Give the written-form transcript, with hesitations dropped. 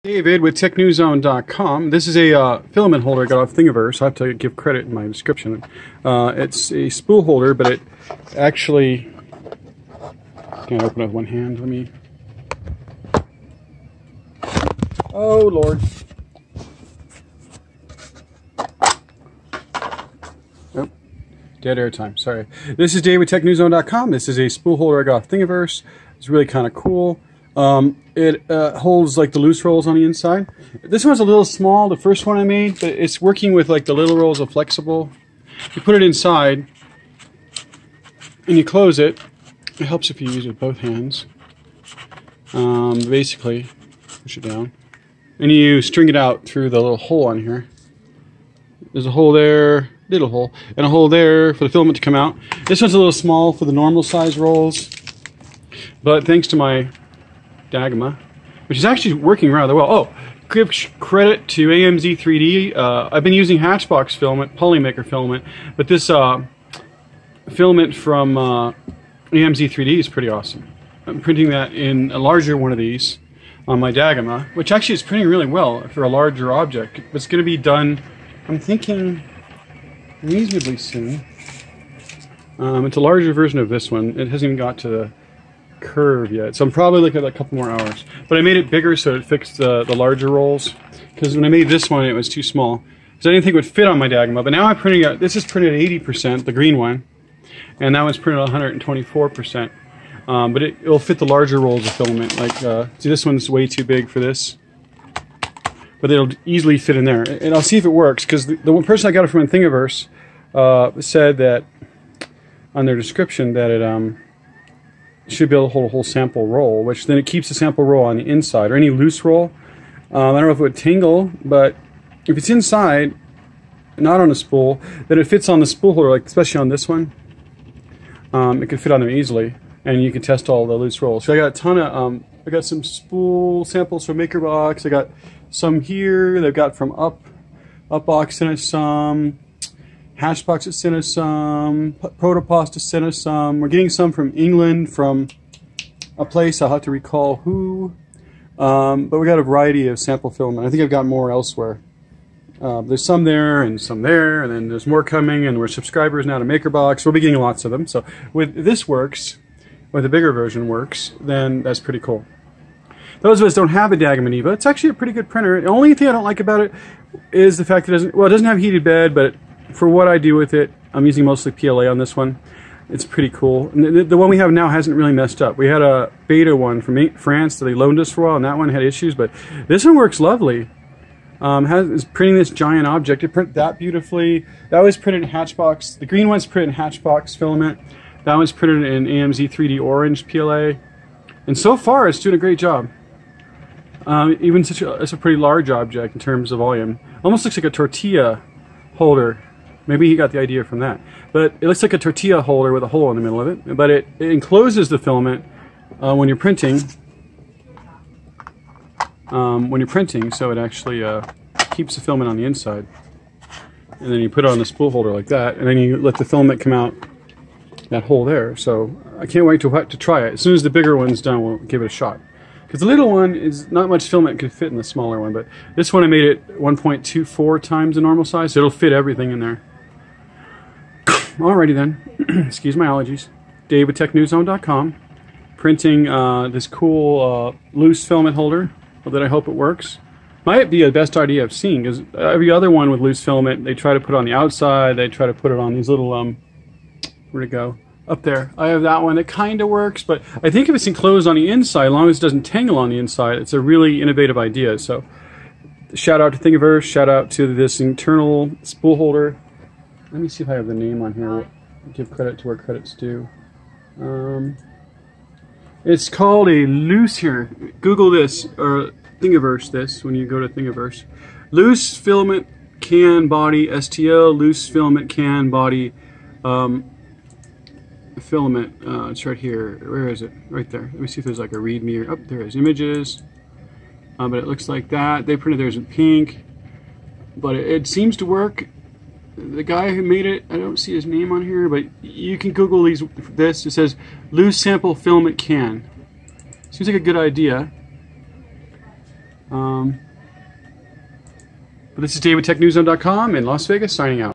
David with TechNewsZone.com. This is a filament holder I got off Thingiverse. I have to give credit in my description. It's a spool holder, but it actually can't open it with one hand. Let me. Oh Lord! Oh, dead air time. Sorry. This is David with TechNewsZone.com. This is a spool holder I got off Thingiverse. It's really kind of cool. It holds like the loose rolls on the inside. This one's a little small, the first one I made, but it's working with like the little rolls of flexible. You put it inside and you close it. It helps if you use it with both hands. Basically, push it down. And you string it out through the little hole on here. There's a hole there, little hole, and a hole there for the filament to come out. This one's a little small for the normal size rolls, but thanks to my Dagoma, which is actually working rather well. Oh, give credit to Amz3d. I've been using Hatchbox filament, Polymaker filament, but this filament from Amz3d is pretty awesome. I'm printing that in a larger one of these on my Dagoma, which actually is printing really well for a larger object. It's going to be done, I'm thinking, reasonably soon. It's a larger version of this one. It hasn't even got to the curve yet, so I'm probably looking at a couple more hours. But I made it bigger so it fixed the larger rolls, because when I made this one it was too small, because I didn't think it would fit on my Dagoma. But now I'm printing it. This is printed at 80%, the green one, and that one's printed at 124%. But it'll fit the larger rolls of filament. Like, see, this one's way too big for this, but it'll easily fit in there. And I'll see if it works, because the one person I got it from in Thingiverse said that on their description that it should be able to hold a whole sample roll, which then it keeps the sample roll on the inside, or any loose roll. I don't know if it would tingle, but if it's inside, not on a spool, then it fits on the spool holder, like especially on this one. It could fit on there easily, and you can test all the loose rolls. So I got a ton of, I got some spool samples from MakerBox. I got some here. They've got from Upbox sent us some. Hatchbox has sent us some, Protopasta sent us some. We're getting some from England, from a place I'll have to recall who. But we got a variety of sample filament. I think I've got more elsewhere. There's some there and some there, and then there's more coming, and we're subscribers now to MakerBox. We'll be getting lots of them. So with this works, with the bigger version works, then that's pretty cool. Those of us don't have a Dagoma Neva. It's actually a pretty good printer. The only thing I don't like about it is the fact that it doesn't have heated bed, but for what I do with it, I'm using mostly PLA on this one. It's pretty cool. And the one we have now hasn't really messed up. We had a beta one from France that they loaned us for a while, and that one had issues, but this one works lovely. Is printing this giant object. It printed that beautifully. That was printed in Hatchbox. The green one's printed in Hatchbox filament. That one's printed in Amz3d Orange PLA. And so far, it's doing a great job. Even it's a pretty large object in terms of volume. Almost looks like a tortilla holder. Maybe he got the idea from that. But it looks like a tortilla holder with a hole in the middle of it. But it encloses the filament when you're printing. So it actually keeps the filament on the inside. And then you put it on the spool holder like that, and then you let the filament come out that hole there. So I can't wait to try it. As soon as the bigger one's done, we'll give it a shot. Because the little one is not much filament could fit in the smaller one, but this one I made it 1.24 times the normal size, so it'll fit everything in there. Alrighty then, excuse my allergies. Dave with TechNewsZone.com, printing this cool loose filament holder that I hope it works. Might be the best idea I've seen, because every other one with loose filament, they try to put it on the outside, they try to put it on these little, where'd it go? Up there. I have that one. It kind of works, but I think if it's enclosed on the inside, as long as it doesn't tangle on the inside, it's a really innovative idea. So, shout out to Thingiverse, shout out to this internal spool holder. Let me see if I have the name on here. I'll give credit to where credit's due. It's called a loose, here, Google this, or Thingiverse this, when you go to Thingiverse. Loose filament can body STL, loose filament can body filament. It's right here. Where is it? Right there. Let me see if there's like a readme. Oh, there is images. But it looks like that. They printed theirs in pink. But it seems to work. The guy who made it, I don't see his name on here, but you can Google this. It says loose sample filament can. Seems like a good idea. But this is Dave with TechNewsZone.com in Las Vegas, signing out.